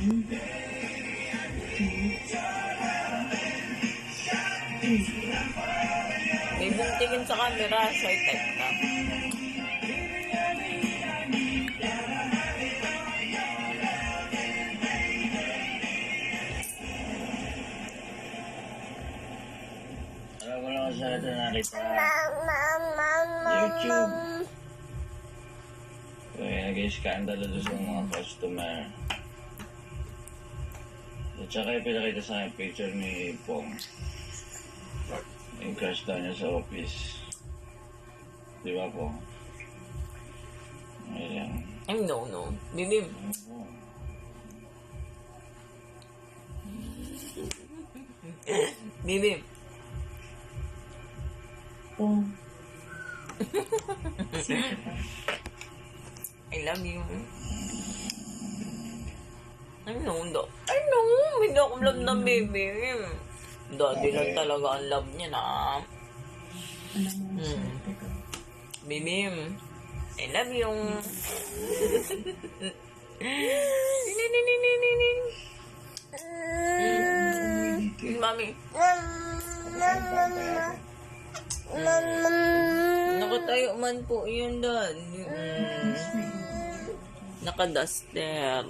May tingin sa camera, shy type ka. Alam ko lang sa ito nakita YouTube. Kaya nag-i-scandal doon sa mga customer. At saka ipinakita sa akin picture ni Pong. Yung crush daw niya sa office. Di ba, Pong? Ayan. Ay, no. Bibim. Bibim. Pong. I love you. Ay, no. Hindi ako love ng Bibim. Daddy lang talaga ang love niya na. Alam mo, swerte ka. Bibim. I love you. Mami. Nakatayo man po yun, Dad. Nakaduster.